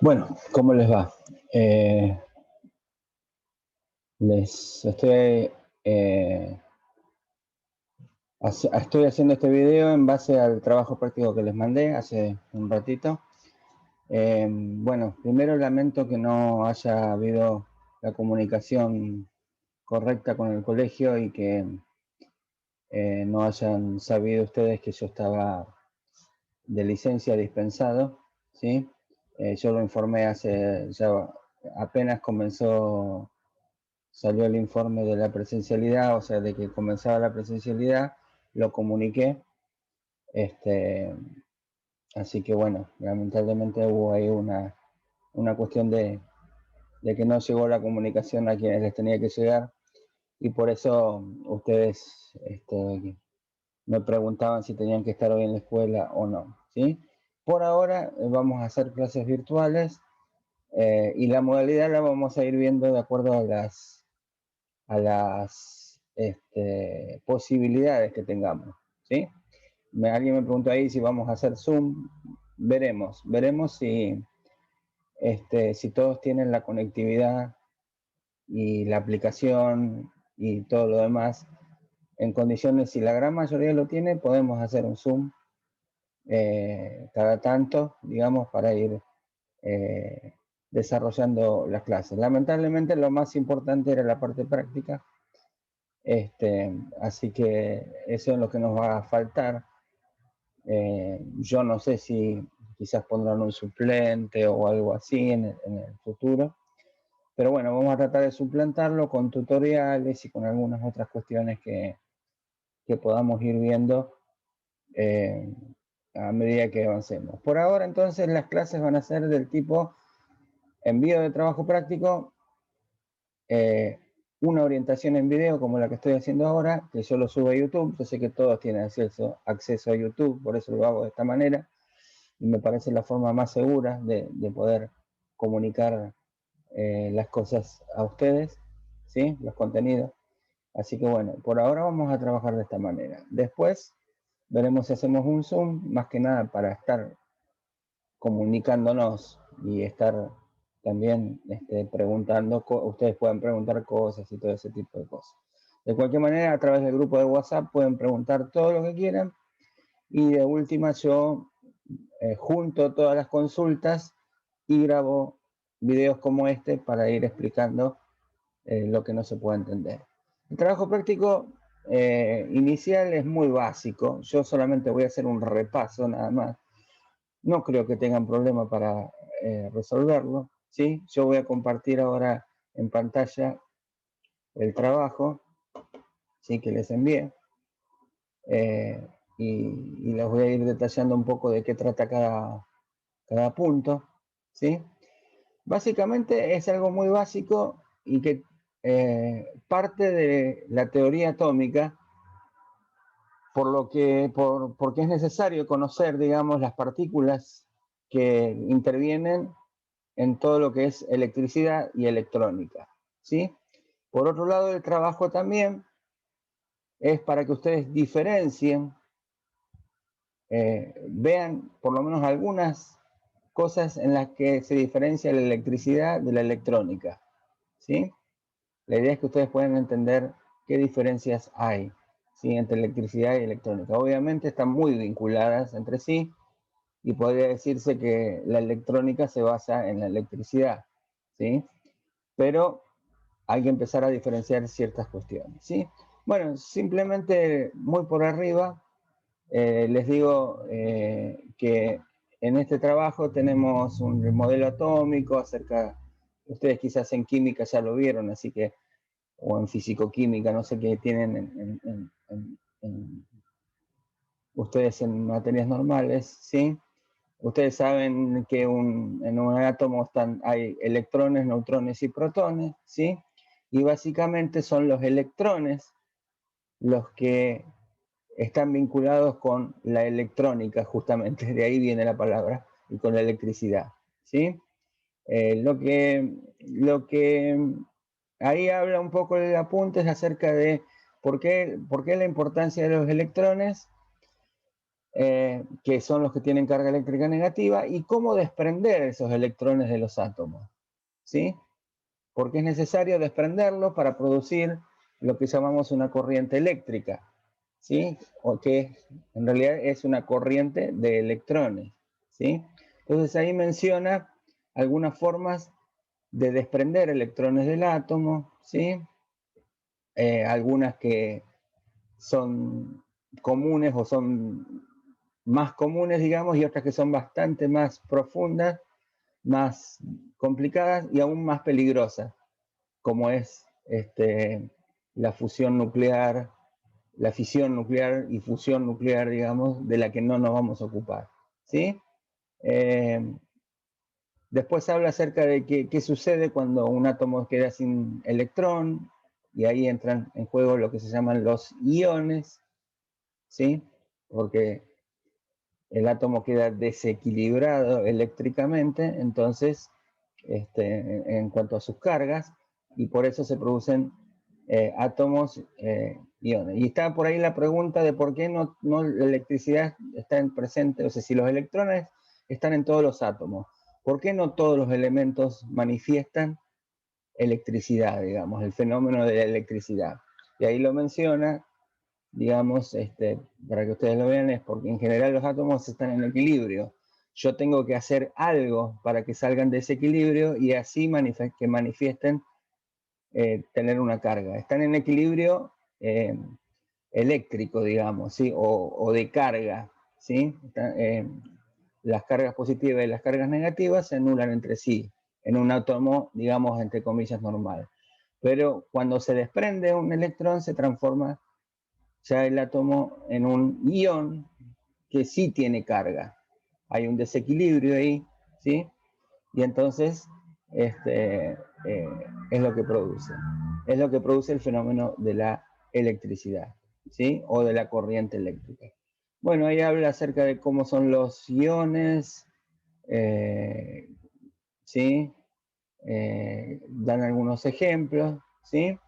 Bueno, ¿cómo les va? Eh, les estoy, estoy haciendo este video en base al trabajo práctico que les mandé hace un ratito. Bueno, primero lamento que no haya habido la comunicación correcta con el colegio y que no hayan sabido ustedes que yo estaba de licencia dispensado, ¿sí? Yo lo informé hace ya apenas salió el informe de la presencialidad, o sea, de que comenzaba la presencialidad, lo comuniqué. Este, Así que bueno, lamentablemente hubo ahí una cuestión de que no llegó la comunicación a quienes les tenía que llegar y por eso ustedes me preguntaban si tenían que estar hoy en la escuela o no, ¿sí? Por ahora vamos a hacer clases virtuales y la modalidad la vamos a ir viendo de acuerdo a las posibilidades que tengamos, ¿sí? Alguien me preguntó ahí si vamos a hacer Zoom. Veremos si todos tienen la conectividad y la aplicación y todo lo demás en condiciones. Si la gran mayoría lo tiene, podemos hacer un Zoom cada tanto, digamos, para ir eh, desarrollando las clases. Lamentablemente lo más importante era la parte práctica. Así que eso es lo que nos va a faltar. Yo no sé si quizás pondrán un suplente o algo así en el futuro, pero bueno, vamos a tratar de suplantarlo con tutoriales y con algunas otras cuestiones que podamos ir viendo eh, a medida que avancemos. Por ahora entonces las clases van a ser del tipo envío de trabajo práctico, eh, una orientación en video como la que estoy haciendo ahora, que yo lo subo a YouTube. Yo sé que todos tienen acceso a YouTube, por eso lo hago de esta manera y me parece la forma más segura de poder comunicar las cosas a ustedes, ¿sí? Los contenidos. Así que bueno, por ahora vamos a trabajar de esta manera. Después veremos si hacemos un Zoom, más que nada para estar comunicándonos y estar también preguntando. Ustedes pueden preguntar cosas y todo ese tipo de cosas. De cualquier manera, a través del grupo de WhatsApp pueden preguntar todo lo que quieran y de última yo junto todas las consultas y grabo videos como este para ir explicando lo que no se puede entender. El trabajo práctico inicial es muy básico. Yo solamente voy a hacer un repaso nada más. No creo que tengan problema para resolverlo, ¿sí? Yo voy a compartir ahora en pantalla el trabajo, ¿sí? Que les envié. Eh, y les voy a ir detallando un poco de qué trata cada punto, ¿sí? Básicamente es algo muy básico y que parte de la teoría atómica, porque es necesario conocer, digamos, las partículas que intervienen en todo lo que es electricidad y electrónica, ¿sí? Por otro lado, el trabajo también es para que ustedes diferencien, vean por lo menos algunas cosas en las que se diferencia la electricidad de la electrónica, ¿sí? La idea es que ustedes puedan entender qué diferencias hay, ¿sí? Entre electricidad y electrónica. Obviamente están muy vinculadas entre sí y podría decirse que la electrónica se basa en la electricidad, ¿sí? Pero hay que empezar a diferenciar ciertas cuestiones, ¿sí? Bueno, simplemente muy por arriba les digo que en este trabajo tenemos un modelo atómico ustedes quizás en química ya lo vieron, así que, o en fisicoquímica, no sé qué tienen ustedes en materias normales, ¿sí? Ustedes saben que en un átomo hay electrones, neutrones y protones, ¿sí? Y básicamente son los electrones los que están vinculados con la electrónica, justamente, de ahí viene la palabra, y con la electricidad, ¿sí? Lo que ahí habla un poco el apunte es acerca de por qué la importancia de los electrones. que son los que tienen carga eléctrica negativa, y cómo desprender esos electrones de los átomos, ¿sí? Porque es necesario desprenderlos para producir lo que llamamos una corriente eléctrica, ¿sí? O que en realidad es una corriente de electrones, ¿sí? Entonces ahí menciona algunas formas de desprender electrones del átomo, ¿sí? Algunas que son comunes o son más comunes, digamos, y otras que son bastante más profundas, más complicadas y aún más peligrosas, como es la fusión nuclear, la fisión nuclear y fusión nuclear, digamos, de la que no nos vamos a ocupar, ¿sí? Después habla acerca de qué sucede cuando un átomo queda sin electrón, y ahí entran en juego lo que se llaman los iones, ¿sí? Porque el átomo queda desequilibrado eléctricamente, entonces, en cuanto a sus cargas, y por eso se producen átomos, iones. Y está por ahí la pregunta de por qué no la electricidad está presente, o sea, si los electrones están en todos los átomos, ¿por qué no todos los elementos manifiestan electricidad, digamos, el fenómeno de la electricidad? Y ahí lo menciona, digamos, para que ustedes lo vean, es porque en general los átomos están en equilibrio. Yo tengo que hacer algo para que salgan de ese equilibrio y así que manifiesten tener una carga. Están en equilibrio eléctrico, digamos, ¿sí? O de carga, ¿sí? Las cargas positivas y las cargas negativas se anulan entre sí en un átomo, digamos, entre comillas, normal. Pero cuando se desprende un electrón, se transforma ya el átomo en un ion que sí tiene carga. Hay un desequilibrio ahí, ¿sí? Y entonces es lo que produce. Es lo que produce el fenómeno de la electricidad, ¿sí? O de la corriente eléctrica. Bueno, ahí habla acerca de cómo son los iones, ¿sí? Dan algunos ejemplos, ¿sí?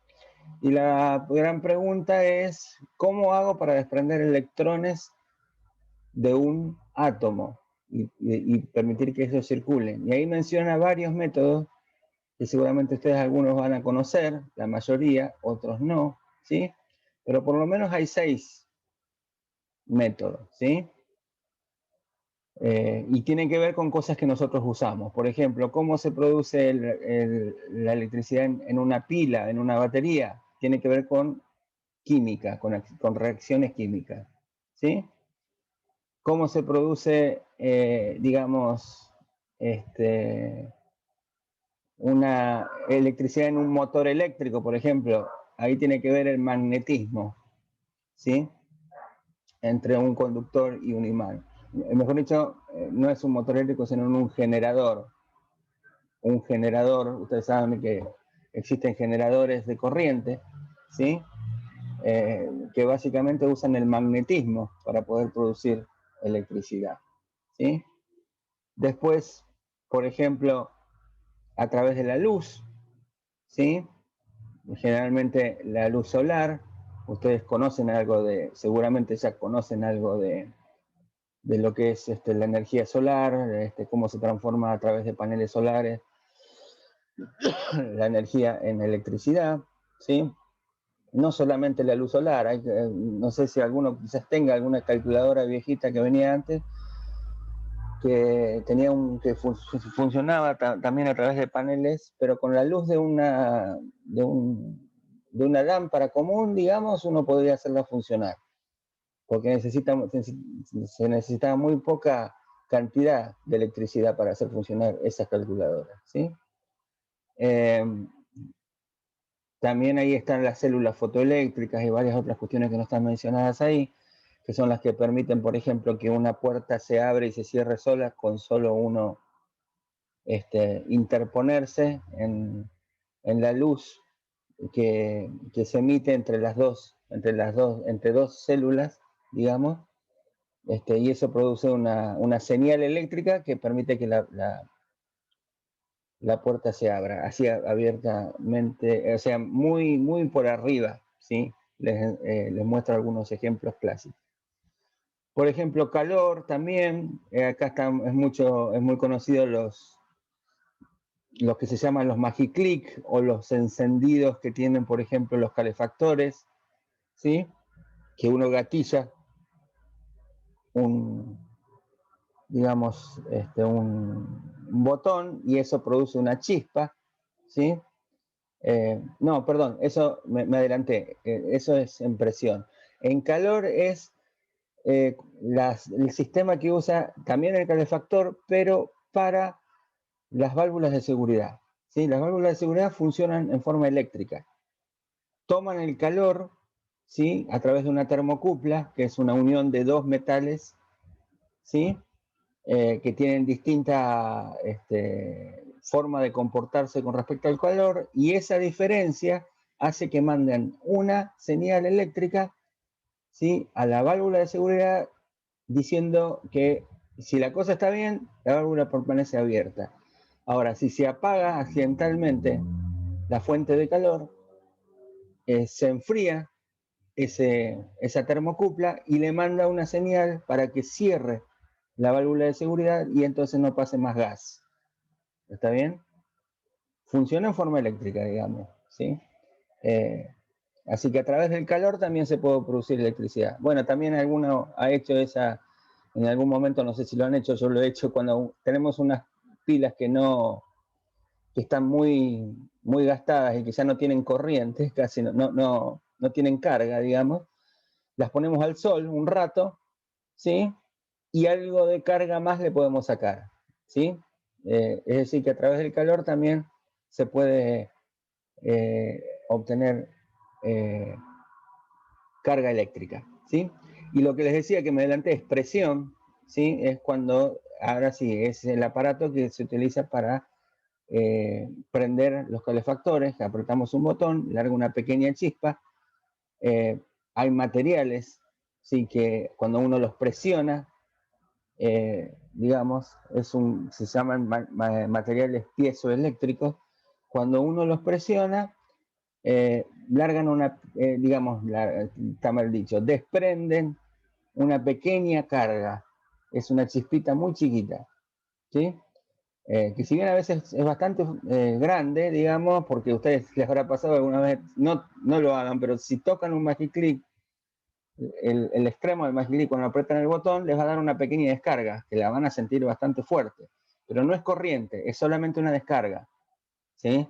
Y la gran pregunta es, ¿cómo hago para desprender electrones de un átomo y permitir que ellos circulen? Y ahí menciona varios métodos que seguramente ustedes algunos van a conocer, la mayoría, otros no, ¿sí? Pero por lo menos hay 6 métodos, ¿sí? Y tienen que ver con cosas que nosotros usamos. Por ejemplo, cómo se produce la electricidad en una pila, en una batería. Tiene que ver con química, con reacciones químicas, ¿sí? Cómo se produce, digamos, una electricidad en un motor eléctrico, por ejemplo. Ahí tiene que ver el magnetismo, ¿sí? Entre un conductor y un imán. Mejor dicho, no es un motor eléctrico, sino un generador. Un generador, ustedes saben que existen generadores de corriente, ¿sí? Que básicamente usan el magnetismo para poder producir electricidad, ¿sí? Después, por ejemplo, a través de la luz, ¿sí? Generalmente la luz solar, ustedes conocen algo seguramente ya conocen algo de lo que es la energía solar, cómo se transforma a través de paneles solares la energía en electricidad, ¿sí? No solamente la luz solar, no sé si alguno quizás tenga alguna calculadora viejita que venía antes, que funcionaba también a través de paneles, pero con la luz de una lámpara común, digamos, uno podría hacerla funcionar, porque se necesitaba muy poca cantidad de electricidad para hacer funcionar esas calculadoras, ¿sí? También ahí están las células fotoeléctricas y varias otras cuestiones que no están mencionadas ahí, que son las que permiten, por ejemplo, que una puerta se abre y se cierre sola con solo uno interponerse en la luz que se emite entre dos células, digamos, y eso produce una señal eléctrica que permite que la puerta se abra, así abiertamente, o sea, muy, muy por arriba, ¿sí? Les muestro algunos ejemplos clásicos. Por ejemplo, calor también, acá es muy conocido los que se llaman los Magiclick o los encendidos que tienen, por ejemplo, los calefactores, ¿sí? Que uno gatilla digamos, un botón y eso produce una chispa, ¿sí? No, perdón, eso me adelanté, eso es en presión. En calor es el sistema que usa también el calefactor, pero para las válvulas de seguridad. ¿Sí? Las válvulas de seguridad funcionan en forma eléctrica. Toman el calor, ¿sí? A través de una termocupla, que es una unión de dos metales, ¿sí? Que tienen distinta forma de comportarse con respecto al calor, y esa diferencia hace que manden una señal eléctrica, ¿sí? A la válvula de seguridad diciendo que si la cosa está bien, la válvula permanece abierta. Ahora, si se apaga accidentalmente la fuente de calor, se enfría esa termocupla y le manda una señal para que cierre la válvula de seguridad y entonces no pase más gas. ¿Está bien? Funciona en forma eléctrica, digamos, ¿sí? Así que a través del calor también se puede producir electricidad. Bueno, también alguno ha hecho esa, en algún momento, no sé si lo han hecho, yo lo he hecho cuando tenemos unas pilas que están muy gastadas y que ya no tienen corriente, casi no tienen carga, digamos, las ponemos al sol un rato, ¿sí? Y algo de carga más le podemos sacar, ¿sí? Es decir, que a través del calor también se puede obtener carga eléctrica, ¿sí? Y lo que les decía que me adelanté es presión, ¿sí? Es cuando, ahora sí, es el aparato que se utiliza para prender los calefactores, apretamos un botón, larga una pequeña chispa, hay materiales, ¿sí? Que cuando uno los presiona, digamos, se llaman materiales piezoeléctricos, cuando uno los presiona, largan digamos, está mal dicho, desprenden una pequeña carga, es una chispita muy chiquita, ¿sí? Que si bien a veces es bastante grande, digamos, porque a ustedes les habrá pasado alguna vez, no lo hagan, pero si tocan un Magiclick, el extremo del Magiclick, cuando apretan el botón, les va a dar una pequeña descarga, que la van a sentir bastante fuerte, pero no es corriente, es solamente una descarga, ¿sí?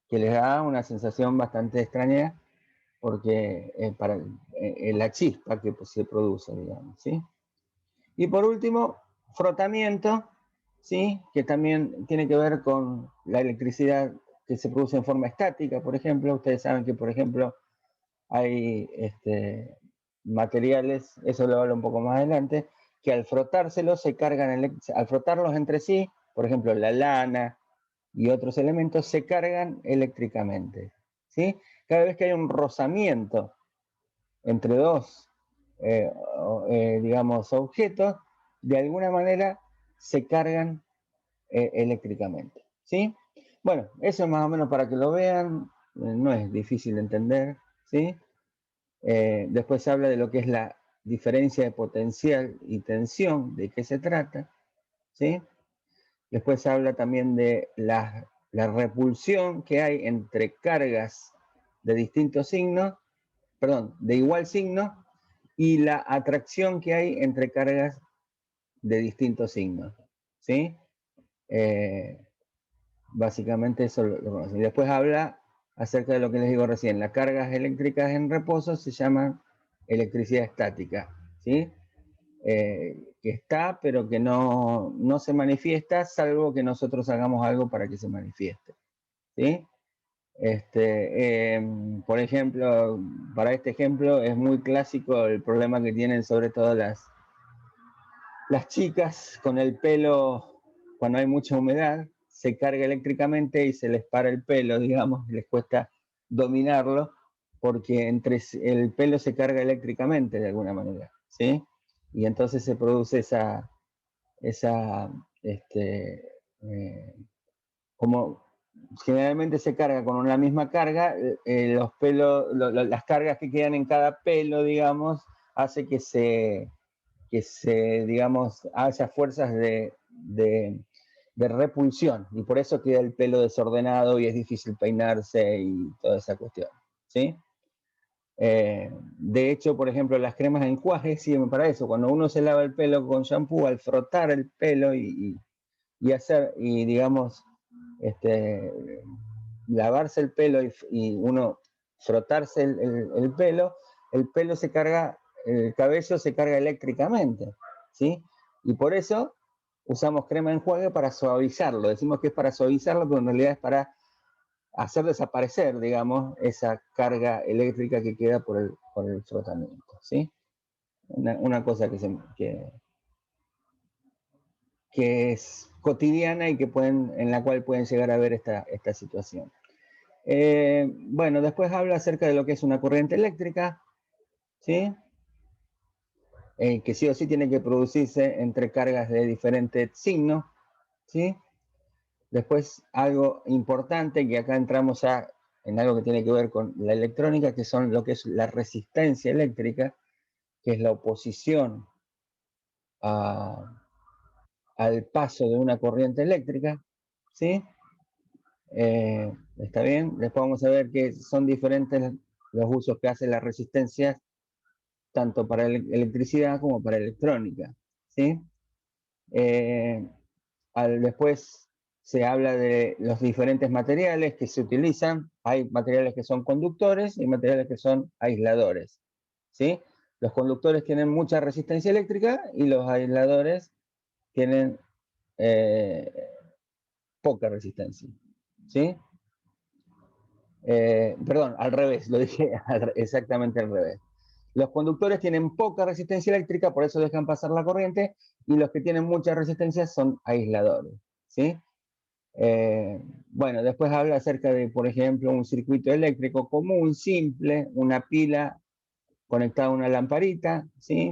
Que les da una sensación bastante extraña, porque para la chispa que se produce, digamos, ¿sí? Y por último, frotamiento, ¿sí? Que también tiene que ver con la electricidad que se produce en forma estática, por ejemplo. Ustedes saben que, por ejemplo, hay materiales, eso lo hablo un poco más adelante, que al frotárselos se cargan, al frotarlos entre sí, por ejemplo, la lana y otros elementos, se cargan eléctricamente, ¿sí? Cada vez que hay un rozamiento entre dos, digamos, objetos, de alguna manera se cargan eléctricamente, ¿sí? Bueno, eso es más o menos para que lo vean, no es difícil de entender, ¿sí? Después se habla de lo que es la diferencia de potencial y tensión, de qué se trata, ¿sí? Después se habla también de la repulsión que hay entre cargas de distintos signos, perdón, de igual signo, y la atracción que hay entre cargas de distintos signos, ¿sí? Básicamente eso lo conocen. Y después habla acerca de lo que les digo recién, las cargas eléctricas en reposo se llaman electricidad estática, ¿sí? Que está, pero que no se manifiesta, salvo que nosotros hagamos algo para que se manifieste, ¿sí? Por ejemplo, para este ejemplo es muy clásico el problema que tienen sobre todo las chicas con el pelo cuando hay mucha humedad, se carga eléctricamente y se les para el pelo, digamos, les cuesta dominarlo porque el pelo se carga eléctricamente de alguna manera, ¿sí? Y entonces se produce como generalmente se carga con una misma carga, los pelos, las cargas que quedan en cada pelo, digamos, hace digamos, haya fuerzas de repulsión, y por eso queda el pelo desordenado y es difícil peinarse y toda esa cuestión, ¿sí? De hecho, por ejemplo, las cremas de enjuague sirven para eso. Cuando uno se lava el pelo con shampoo, al frotar el pelo y digamos, lavarse el pelo y uno frotarse el pelo se carga, el cabello se carga eléctricamente, ¿sí? Y por eso usamos crema de enjuague para suavizarlo. Decimos que es para suavizarlo, pero en realidad es para hacer desaparecer, digamos, esa carga eléctrica que queda por el frotamiento, ¿sí? Una cosa que es cotidiana y en la cual pueden llegar a ver esta situación. Bueno, después habla acerca de lo que es una corriente eléctrica, ¿sí? Que sí o sí tiene que producirse entre cargas de diferentes signos, ¿sí? Después algo importante, que acá entramos ya en algo que tiene que ver con la electrónica, que son lo que es la resistencia eléctrica, que es la oposición al paso de una corriente eléctrica, ¿sí? ¿Está bien? Después vamos a ver que son diferentes los usos que hace la resistencia, tanto para electricidad como para electrónica, ¿sí? Después se habla de los diferentes materiales que se utilizan. Hay materiales que son conductores y materiales que son aisladores, ¿sí? Los conductores tienen mucha resistencia eléctrica y los aisladores tienen poca resistencia, ¿sí? Perdón, al revés, lo dije exactamente al revés. Los conductores tienen poca resistencia eléctrica, por eso dejan pasar la corriente, y los que tienen mucha resistencia son aisladores, ¿sí? Bueno, después habla acerca de, por ejemplo, un circuito eléctrico común, simple, una pila conectada a una lamparita, ¿sí?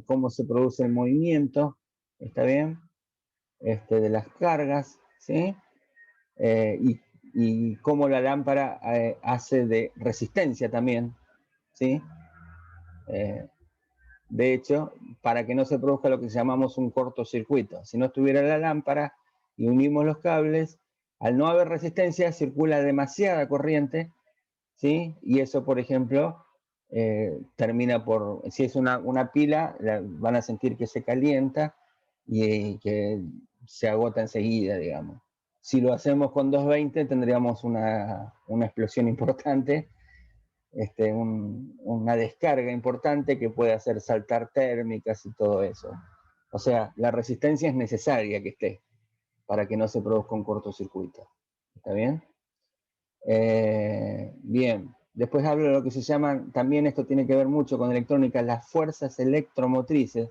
Cómo se produce el movimiento, ¿está bien? De las cargas, ¿sí? Y cómo la lámpara hace de resistencia también, ¿sí? De hecho, para que no se produzca lo que llamamos un cortocircuito. Si no estuviera la lámpara y unimos los cables, al no haber resistencia circula demasiada corriente, ¿sí? Y eso, por ejemplo, termina por, si es una pila, van a sentir que se calienta y que se agota enseguida, digamos. Si lo hacemos con 220 tendríamos una explosión importante, una descarga importante que puede hacer saltar térmicas y todo eso. O sea, la resistencia es necesaria que esté para que no se produzca un cortocircuito. ¿Está bien? Bien. Después hablo de lo que se llaman, también esto tiene que ver mucho con electrónica, las fuerzas electromotrices.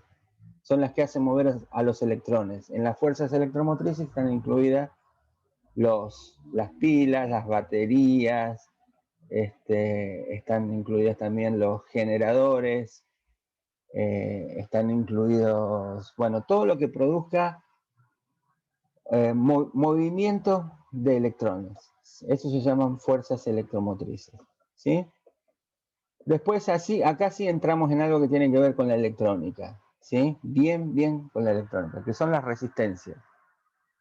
Son las que hacen mover a los electrones. En las fuerzas electromotrices están incluidas las pilas, las baterías, están incluidas también los generadores, están incluidos, bueno, todo lo que produzca movimiento de electrones. Eso se llaman fuerzas electromotrices, ¿sí? Después acá sí entramos en algo que tiene que ver con la electrónica, ¿sí? Bien con la electrónica, que son las resistencias,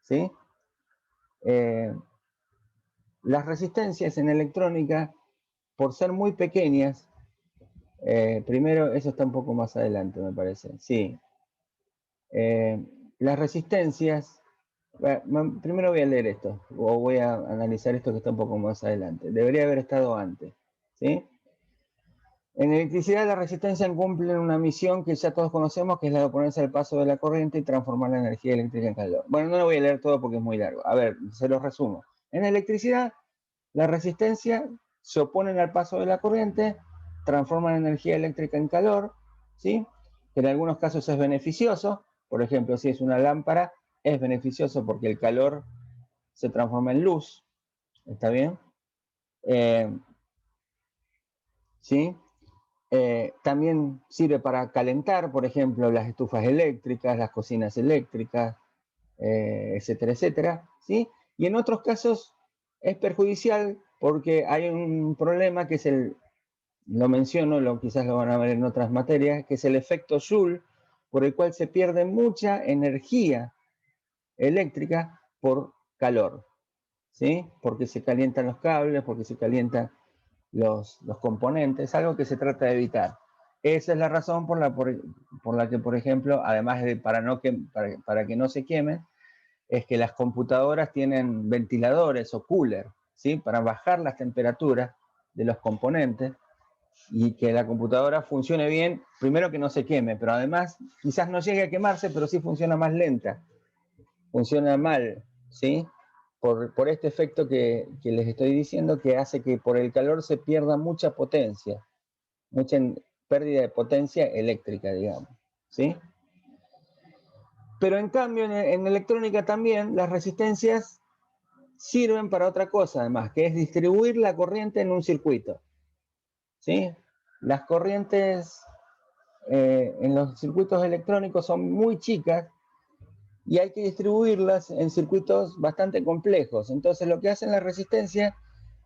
¿sí? Las resistencias en electrónica, por ser muy pequeñas, primero, eso está un poco más adelante, me parece, sí. Las resistencias, primero voy a leer esto, o voy a analizar esto que está un poco más adelante. Debería haber estado antes, ¿sí? En electricidad, la resistencia cumple una misión que ya todos conocemos, que es la de oponerse al paso de la corriente y transformar la energía eléctrica en calor. Bueno, no lo voy a leer todo porque es muy largo. A ver, se lo resumo. En electricidad, la resistencia se oponen al paso de la corriente, transforman energía eléctrica en calor, ¿sí? Que en algunos casos es beneficioso. Por ejemplo, si es una lámpara, es beneficioso porque el calor se transforma en luz. ¿Está bien? ¿Sí? También sirve para calentar, por ejemplo, las estufas eléctricas, las cocinas eléctricas, etcétera, etcétera, ¿sí? Y en otros casos es perjudicial porque hay un problema que es lo menciono, quizás lo van a ver en otras materias, que es el efecto Joule, por el cual se pierde mucha energía eléctrica por calor, ¿sí? Porque se calientan los cables, porque se calientan los componentes, algo que se trata de evitar. Esa es la razón por la que, por ejemplo, además de para que no se quemen, es que las computadoras tienen ventiladores o cooler, ¿sí? Para bajar las temperaturas de los componentes y que la computadora funcione bien, primero que no se queme, pero además quizás no llegue a quemarse, pero sí funciona más lenta, funciona mal, ¿sí? Por este efecto que les estoy diciendo, que hace que por el calor se pierda mucha potencia, mucha pérdida de potencia eléctrica, digamos, ¿sí? Pero en cambio en electrónica también las resistencias sirven para otra cosa además, que es distribuir la corriente en un circuito, ¿sí? Las corrientes en los circuitos electrónicos son muy chicas y hay que distribuirlas en circuitos bastante complejos. Entonces lo que hacen las resistencias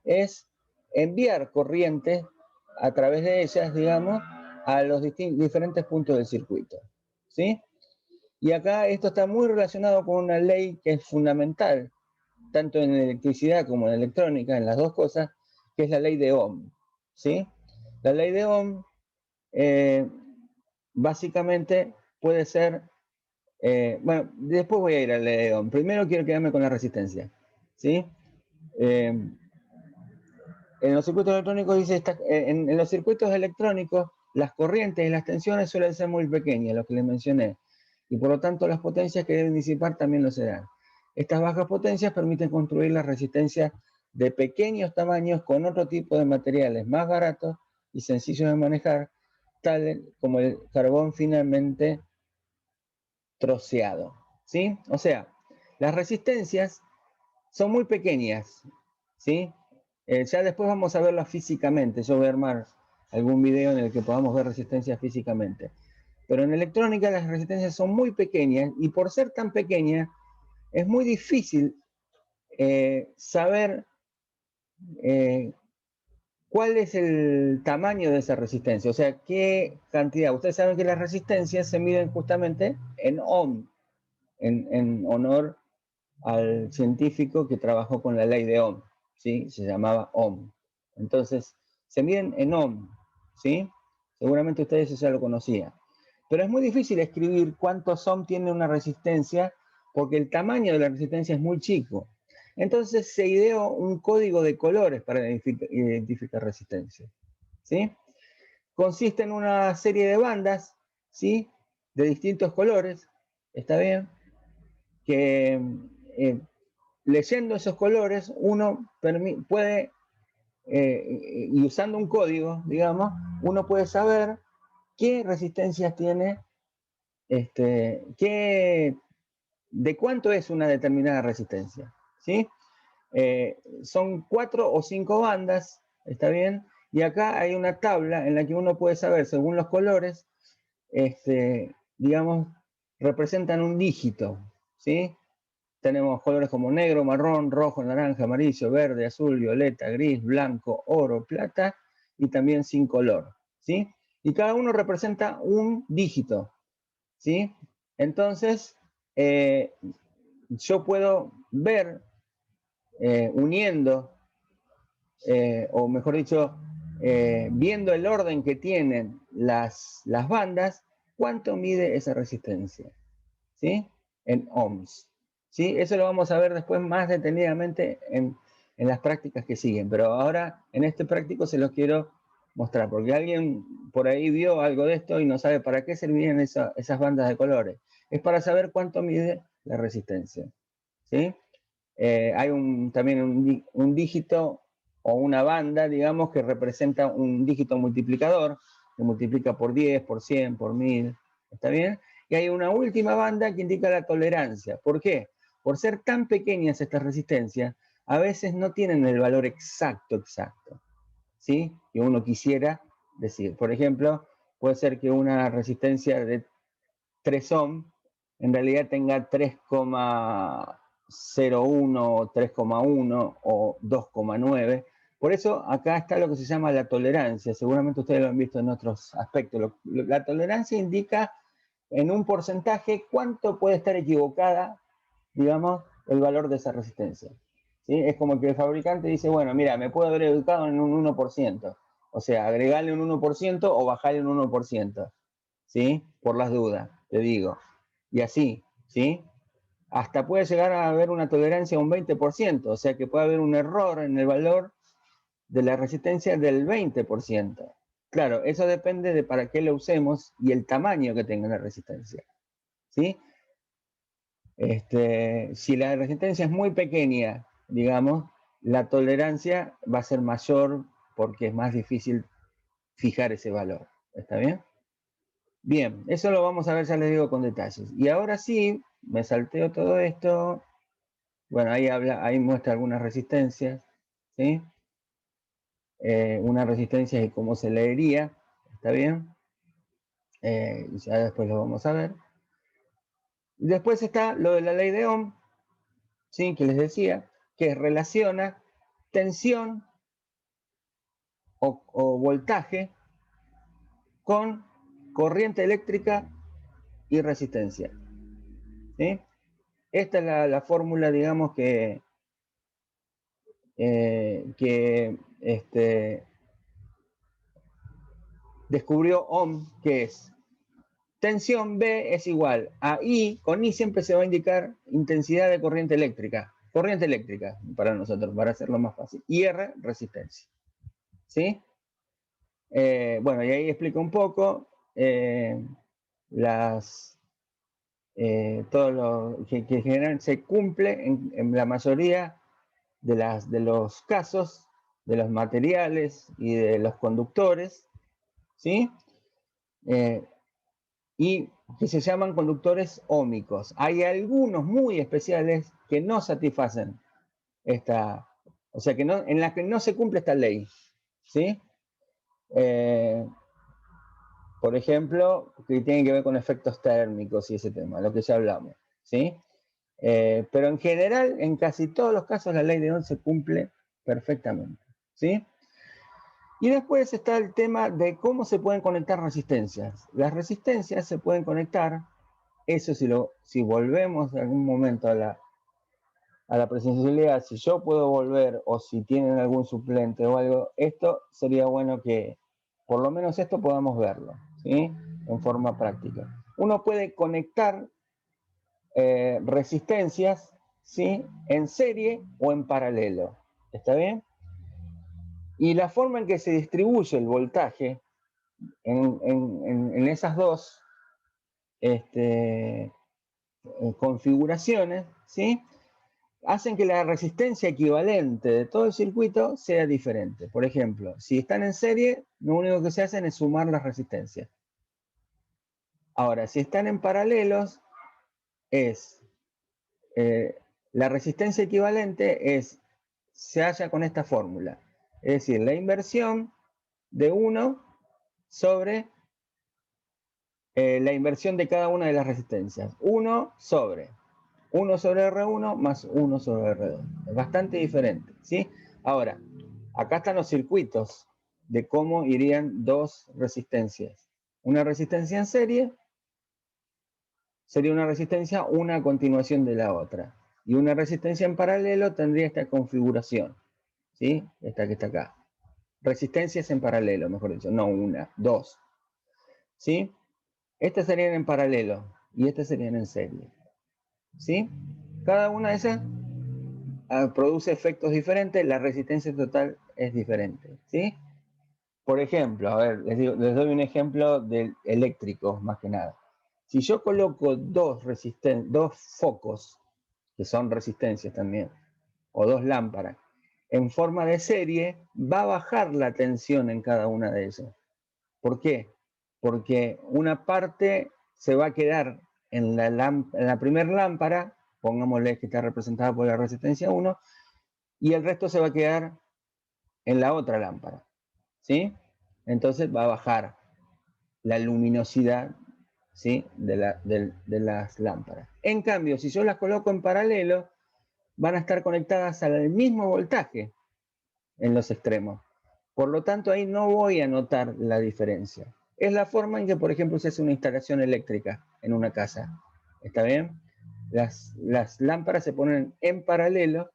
es enviar corriente a través de ellas, digamos, a los diferentes puntos del circuito, ¿sí? Y acá esto está muy relacionado con una ley que es fundamental, tanto en electricidad como en electrónica, en las dos cosas, que es la ley de Ohm, ¿sí? La ley de Ohm básicamente puede ser, bueno, después voy a ir a la ley de Ohm. Primero quiero quedarme con la resistencia, ¿sí? En los circuitos electrónicos dice, en los circuitos electrónicos las corrientes y las tensiones suelen ser muy pequeñas, lo que les mencioné, y por lo tanto las potencias que deben disipar también lo serán. Estas bajas potencias permiten construir las resistencias de pequeños tamaños con otro tipo de materiales más baratos y sencillos de manejar, tales como el carbón finamente troceado, ¿sí? O sea, las resistencias son muy pequeñas, ¿sí? Ya después vamos a verlas físicamente. Yo voy a armar algún video en el que podamos ver resistencias físicamente. Pero en electrónica las resistencias son muy pequeñas y por ser tan pequeñas es muy difícil saber cuál es el tamaño de esa resistencia, o sea, qué cantidad. Ustedes saben que las resistencias se miden justamente en ohm, en honor al científico que trabajó con la ley de Ohm, ¿sí? Se llamaba Ohm. Entonces, se miden en Ohm, ¿sí? Seguramente ustedes eso ya lo conocían. Pero es muy difícil escribir cuántos Ohm tiene una resistencia porque el tamaño de la resistencia es muy chico. Entonces se ideó un código de colores para identificar resistencia, ¿sí? Consiste en una serie de bandas, ¿sí? De distintos colores, ¿está bien? Que leyendo esos colores uno puede, y usando un código, digamos, uno puede saber qué resistencias tiene, de cuánto es una determinada resistencia, ¿sí? Son 4 o 5 bandas, ¿está bien? Y acá hay una tabla en la que uno puede saber, según los colores, digamos, representan un dígito, ¿sí? Tenemos colores como negro, marrón, rojo, naranja, amarillo, verde, azul, violeta, gris, blanco, oro, plata y también sin color, ¿sí? Y cada uno representa un dígito, ¿sí? Entonces, yo puedo ver uniendo, o mejor dicho, viendo el orden que tienen las bandas, cuánto mide esa resistencia, ¿sí? En ohms, ¿sí? Eso lo vamos a ver después más detenidamente en las prácticas que siguen, pero ahora en este práctico se los quiero mostrar, porque alguien por ahí vio algo de esto y no sabe para qué servían esas bandas de colores. Es para saber cuánto mide la resistencia, ¿sí? Hay también un dígito o una banda, digamos, que representa un dígito multiplicador, que multiplica por 10, por 100, por 1000, ¿está bien? Y hay una última banda que indica la tolerancia. ¿Por qué? Por ser tan pequeñas estas resistencias, a veces no tienen el valor exacto, ¿sí? Que uno quisiera decir. Por ejemplo, puede ser que una resistencia de 3 ohm en realidad tenga 3,01 o 3,1 o 2,9, Por eso acá está lo que se llama la tolerancia. Seguramente ustedes lo han visto en otros aspectos. La tolerancia indica en un porcentaje cuánto puede estar equivocada, digamos, el valor de esa resistencia. ¿Sí? Es como que el fabricante dice, bueno, mira, me puedo haber educado en un 1%. O sea, agregarle un 1% o bajarle un 1%. ¿Sí? Por las dudas, te digo. Y así, ¿sí? Hasta puede llegar a haber una tolerancia a un 20%. O sea que puede haber un error en el valor de la resistencia del 20%. Claro, eso depende de para qué lo usemos y el tamaño que tenga la resistencia. ¿Sí? Si la resistencia es muy pequeña, digamos, la tolerancia va a ser mayor porque es más difícil fijar ese valor. ¿Está bien? Bien, eso lo vamos a ver, ya les digo, con detalles. Y ahora sí, me salteo todo esto. Bueno, ahí muestra algunas resistencias, ¿sí? Una resistencia y cómo se leería, ¿está bien? Ya después lo vamos a ver. Después está lo de la ley de Ohm, ¿sí? Que les decía, que relaciona tensión o voltaje con corriente eléctrica y resistencia, ¿sí? Esta es la fórmula, digamos, que descubrió Ohm, que es tensión B es igual a I, con I siempre se va a indicar intensidad de corriente eléctrica para nosotros, para hacerlo más fácil, y R, resistencia. ¿Sí? Bueno, y ahí explico un poco todo lo que en general se cumple en la mayoría de los casos, de los materiales y de los conductores, ¿sí? Y que se llaman conductores óhmicos. Hay algunos muy especiales que no satisfacen esta, o sea, que no, en las que no se cumple esta ley, ¿sí? Por ejemplo, que tienen que ver con efectos térmicos y ese tema, lo que ya hablamos, ¿sí? Pero en general, en casi todos los casos, la ley de Ohm se cumple perfectamente, ¿sí? Y después está el tema de cómo se pueden conectar resistencias. Las resistencias se pueden conectar, eso si volvemos en algún momento a la presencialidad, si yo puedo volver o si tienen algún suplente o algo, esto sería bueno que por lo menos esto podamos verlo, ¿sí? En forma práctica. Uno puede conectar resistencias, ¿sí? En serie o en paralelo, ¿está bien? Y la forma en que se distribuye el voltaje en esas dos configuraciones, ¿sí? Hacen que la resistencia equivalente de todo el circuito sea diferente. Por ejemplo, si están en serie, lo único que se hacen es sumar las resistencias. Ahora, si están en paralelos, la resistencia equivalente se halla con esta fórmula. Es decir, la inversión de 1 sobre la inversión de cada una de las resistencias. 1 sobre R1 más 1 sobre R2. Es bastante diferente, ¿sí? Ahora, acá están los circuitos de cómo irían dos resistencias. Una resistencia en serie sería una resistencia una a continuación de la otra. Y una resistencia en paralelo tendría esta configuración, ¿sí? Esta que está acá. Resistencias en paralelo, mejor dicho, no una, dos, ¿sí? Estas serían en paralelo y estas serían en serie, ¿sí? Cada una de esas produce efectos diferentes, la resistencia total es diferente, ¿sí? Por ejemplo, a ver, les doy un ejemplo de eléctrico, más que nada. Si yo coloco dos focos, que son resistencias también, o dos lámparas, en forma de serie, va a bajar la tensión en cada una de ellas. ¿Por qué? Porque una parte se va a quedar en la primera lámpara, pongámosle que está representada por la resistencia 1, y el resto se va a quedar en la otra lámpara, ¿sí? Entonces va a bajar la luminosidad, ¿sí? de las lámparas. En cambio, si yo las coloco en paralelo, van a estar conectadas al mismo voltaje, en los extremos. Por lo tanto, ahí no voy a notar la diferencia. Es la forma en que, por ejemplo, se hace una instalación eléctrica en una casa. ¿Está bien? Las lámparas se ponen en paralelo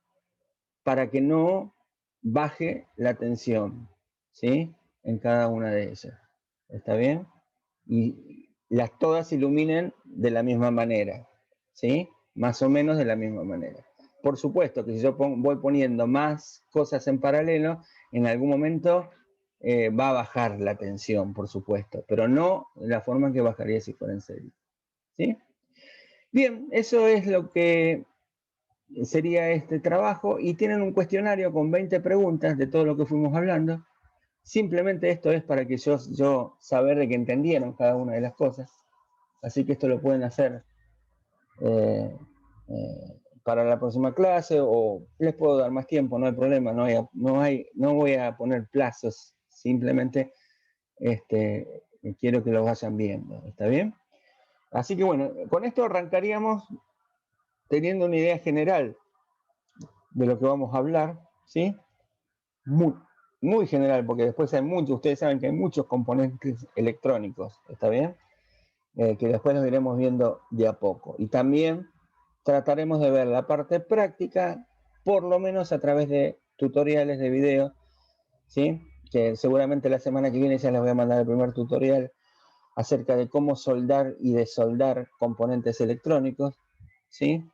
para que no baje la tensión, ¿sí? En cada una de ellas. ¿Está bien? Y las todas iluminen de la misma manera, ¿sí? Más o menos de la misma manera. Por supuesto que si yo voy poniendo más cosas en paralelo, en algún momento va a bajar la tensión, por supuesto, pero no de la forma en que bajaría si fuera en serie, ¿sí? Bien, eso es lo que sería este trabajo y tienen un cuestionario con 20 preguntas de todo lo que fuimos hablando. Simplemente esto es para que yo saber de que entendieron cada una de las cosas. Así que esto lo pueden hacer para la próxima clase o les puedo dar más tiempo, no hay problema, no voy a poner plazos, simplemente quiero que lo vayan viendo, ¿está bien? Así que bueno, con esto arrancaríamos teniendo una idea general de lo que vamos a hablar, ¿sí? Muy, muy general, porque después hay muchos, ustedes saben que hay muchos componentes electrónicos, ¿está bien? Que después los iremos viendo de a poco. Y también trataremos de ver la parte práctica, por lo menos a través de tutoriales de video, ¿sí? Que seguramente la semana que viene ya les voy a mandar el primer tutorial acerca de cómo soldar y desoldar componentes electrónicos, ¿sí?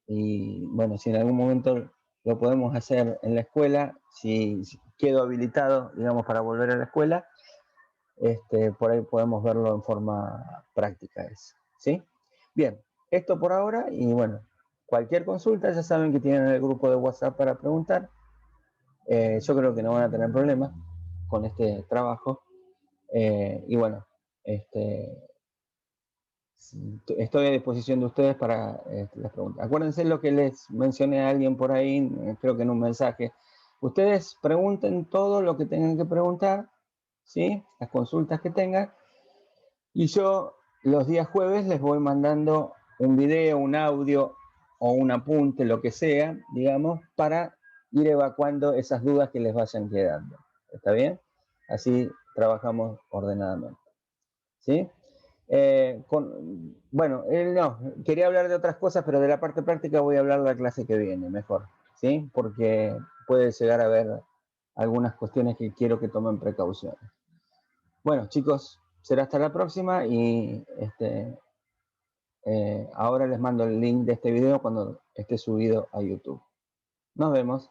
Y bueno, si en algún momento lo podemos hacer en la escuela, si quedo habilitado, digamos, para volver a la escuela, por ahí podemos verlo en forma práctica eso, ¿sí? Bien, esto por ahora y bueno, cualquier consulta ya saben que tienen el grupo de WhatsApp para preguntar. Yo creo que no van a tener problemas con este trabajo. Y bueno, estoy a disposición de ustedes para las preguntas. Acuérdense lo que les mencioné a alguien por ahí, creo que en un mensaje. Ustedes pregunten todo lo que tengan que preguntar, ¿sí? Las consultas que tengan. Y yo los días jueves les voy mandando un video, un audio o un apunte, lo que sea, digamos, para ir evacuando esas dudas que les vayan quedando. ¿Está bien? Así trabajamos ordenadamente. ¿Sí? Bueno, no, quería hablar de otras cosas, pero de la parte práctica voy a hablar la clase que viene, mejor. ¿Sí? Porque puede llegar a haber algunas cuestiones que quiero que tomen precauciones. Bueno, chicos, será hasta la próxima y ahora les mando el link de este video cuando esté subido a YouTube. Nos vemos.